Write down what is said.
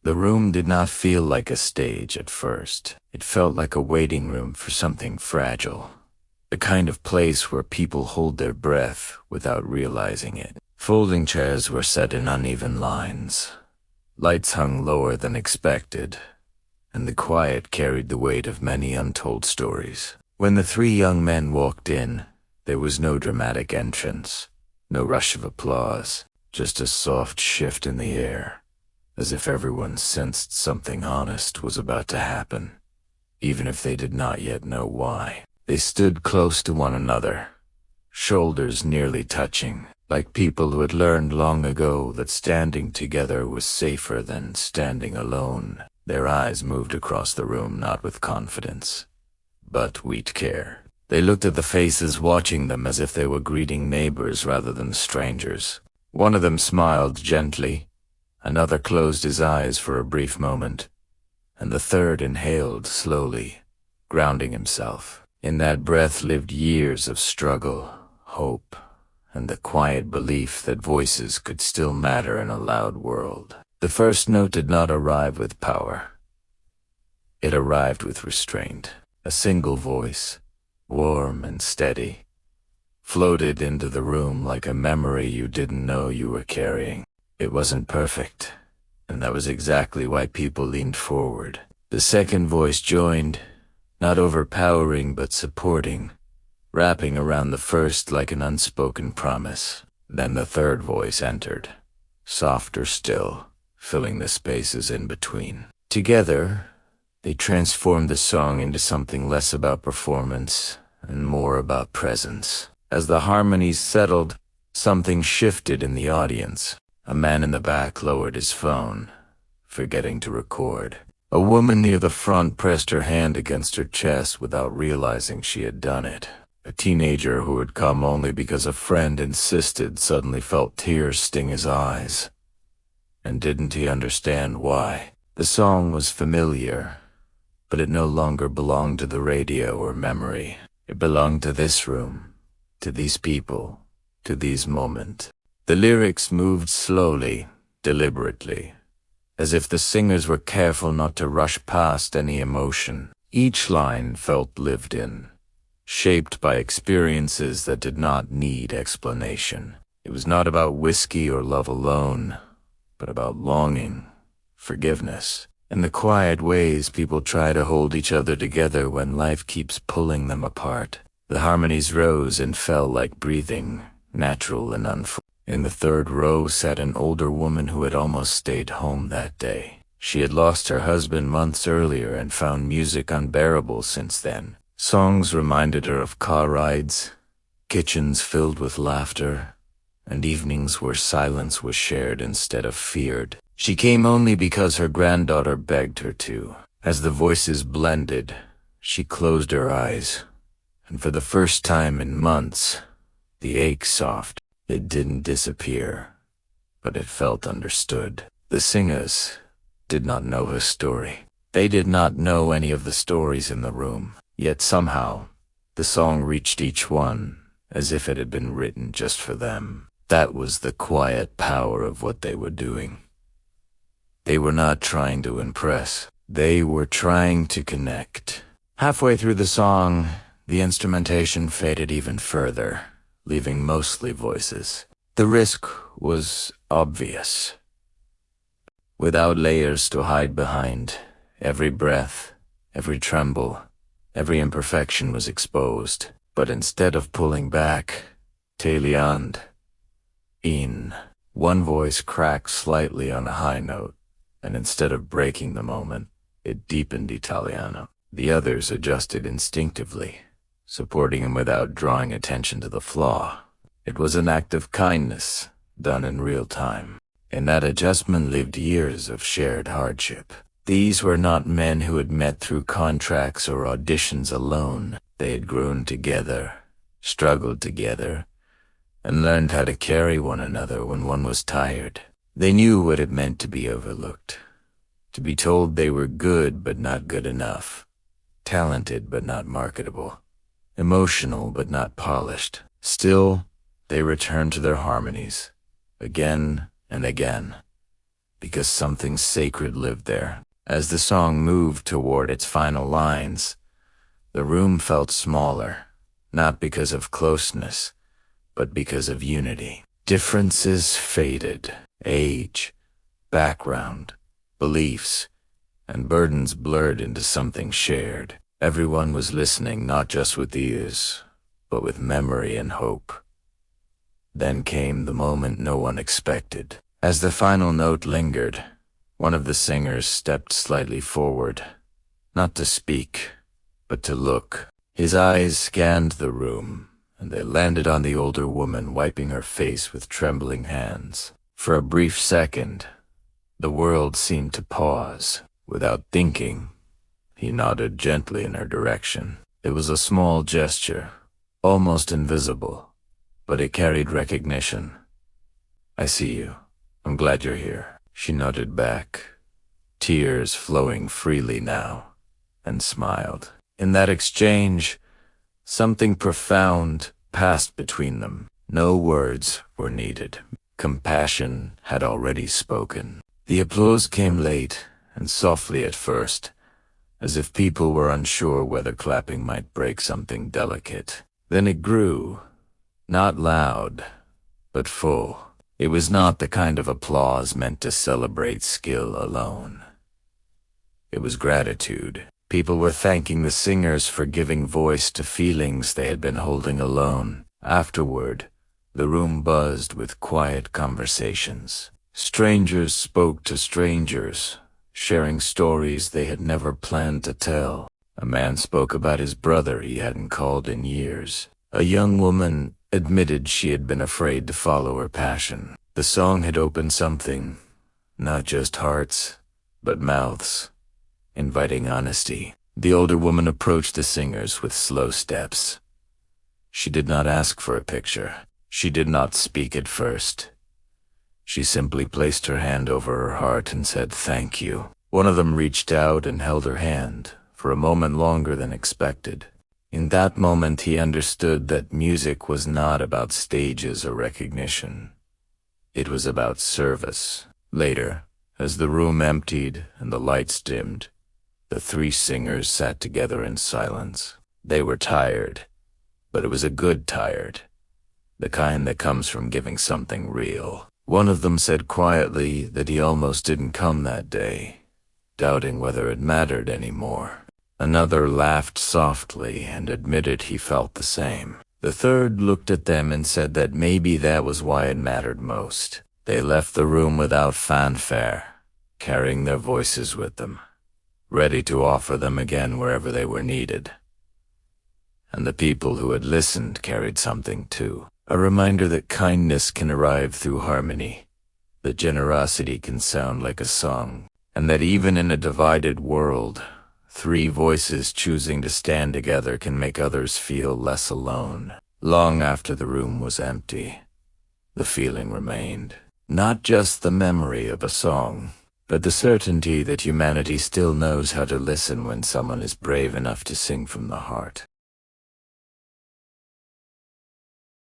The room did not feel like a stage at first. It felt like a waiting room for something fragile. The kind of place where people hold their breath without realizing it. Folding chairs were set in uneven lines. Lights hung lower than expected, and the quiet carried the weight of many untold stories. When the three young men walked in, there was no dramatic entrance, no rush of applause, just a soft shift in the air, as if everyone sensed something honest was about to happen, even if they did not yet know why. They stood close to one another, shoulders nearly touching, like people who had learned long ago that standing together was safer than standing alone. Their eyes moved across the room not with confidence, but with care. They looked at the faces watching them as if they were greeting neighbors rather than strangers. One of them smiled gently, another closed his eyes for a brief moment, and the third inhaled slowly, grounding himself. In that breath lived years of struggle, hope, and the quiet belief that voices could still matter in a loud world. The first note did not arrive with power. It arrived with restraint. A single voice, warm and steady, floated into the room like a memory you didn't know you were carrying. It wasn't perfect, and that was exactly why people leaned forward. The second voice joined, not overpowering but supporting, wrapping around the first like an unspoken promise. Then the third voice entered, softer still, filling the spaces in between. Together, they transformed the song into something less about performance and more about presence. As the harmonies settled, something shifted in the audience. A man in the back lowered his phone, forgetting to record. A woman near the front pressed her hand against her chest without realizing she had done it. A teenager who had come only because a friend insisted suddenly felt tears sting his eyes. And didn't he understand why? The song was familiar, but it no longer belonged to the radio or memory. It belonged to this room, to these people, to these moments. The lyrics moved slowly, deliberately, as if the singers were careful not to rush past any emotion. Each line felt lived in, shaped by experiences that did not need explanation. It was not about whiskey or love alone, but about longing, forgiveness, and the quiet ways people try to hold each other together when life keeps pulling them apart. The harmonies rose and fell like breathing, natural and unforced. In the third row sat an older woman who had almost stayed home that day. She had lost her husband months earlier and found music unbearable since then. Songs reminded her of car rides, kitchens filled with laughter, and evenings where silence was shared instead of feared. She came only because her granddaughter begged her to. As the voices blended, she closed her eyes, and for the first time in months, the ache softened. It didn't disappear, but it felt understood. The singers did not know her story. They did not know any of the stories in the room, yet somehow, the song reached each one as if it had been written just for them. That was the quiet power of what they were doing. They were not trying to impress. They were trying to connect. Halfway through the song, the instrumentation faded even further, leaving mostly voices. The risk was obvious. Without layers to hide behind, every breath, every tremble, every imperfection was exposed. But instead of pulling back, taliand, in. One voice cracked slightly on a high note, and instead of breaking the moment, it deepened Italiano. The others adjusted instinctively, supporting him without drawing attention to the flaw. It was an act of kindness, done in real time. In that adjustment lived years of shared hardship. These were not men who had met through contracts or auditions alone. They had grown together, struggled together, and learned how to carry one another when one was tired. They knew what it meant to be overlooked, to be told they were good but not good enough, talented but not marketable, emotional but not polished. Still, they returned to their harmonies, again and again, because something sacred lived there. As the song moved toward its final lines, the room felt smaller, not because of closeness, but because of unity. Differences faded. Age, background, beliefs, and burdens blurred into something shared. Everyone was listening not just with ears, but with memory and hope. Then came the moment no one expected. As the final note lingered, one of the singers stepped slightly forward, not to speak, but to look. His eyes scanned the room, and they landed on the older woman wiping her face with trembling hands. For a brief second, the world seemed to pause. Without thinking, he nodded gently in her direction. It was a small gesture, almost invisible, but it carried recognition. "I see you. I'm glad you're here." She nodded back, tears flowing freely now, and smiled. In that exchange, something profound passed between them. No words were needed. Compassion had already spoken. The applause came late and softly at first, as if people were unsure whether clapping might break something delicate. Then it grew, not loud, but full. It was not the kind of applause meant to celebrate skill alone. It was gratitude. People were thanking the singers for giving voice to feelings they had been holding alone. Afterward, the room buzzed with quiet conversations. Strangers spoke to strangers, sharing stories they had never planned to tell. A man spoke about his brother he hadn't called in years. A young woman admitted she had been afraid to follow her passion. The song had opened something, not just hearts, but mouths, inviting honesty. The older woman approached the singers with slow steps. She did not ask for a picture. She did not speak at first. She simply placed her hand over her heart and said, "Thank you." One of them reached out and held her hand for a moment longer than expected. In that moment, he understood that music was not about stages or recognition. It was about service. Later, as the room emptied and the lights dimmed, the three singers sat together in silence. They were tired, but it was a good tired, the kind that comes from giving something real. One of them said quietly that he almost didn't come that day, doubting whether it mattered anymore. Another laughed softly and admitted he felt the same. The third looked at them and said that maybe that was why it mattered most. They left the room without fanfare, carrying their voices with them, ready to offer them again wherever they were needed. And the people who had listened carried something too. A reminder that kindness can arrive through harmony, that generosity can sound like a song, and that even in a divided world, three voices choosing to stand together can make others feel less alone. Long after the room was empty, the feeling remained. Not just the memory of a song, but the certainty that humanity still knows how to listen when someone is brave enough to sing from the heart.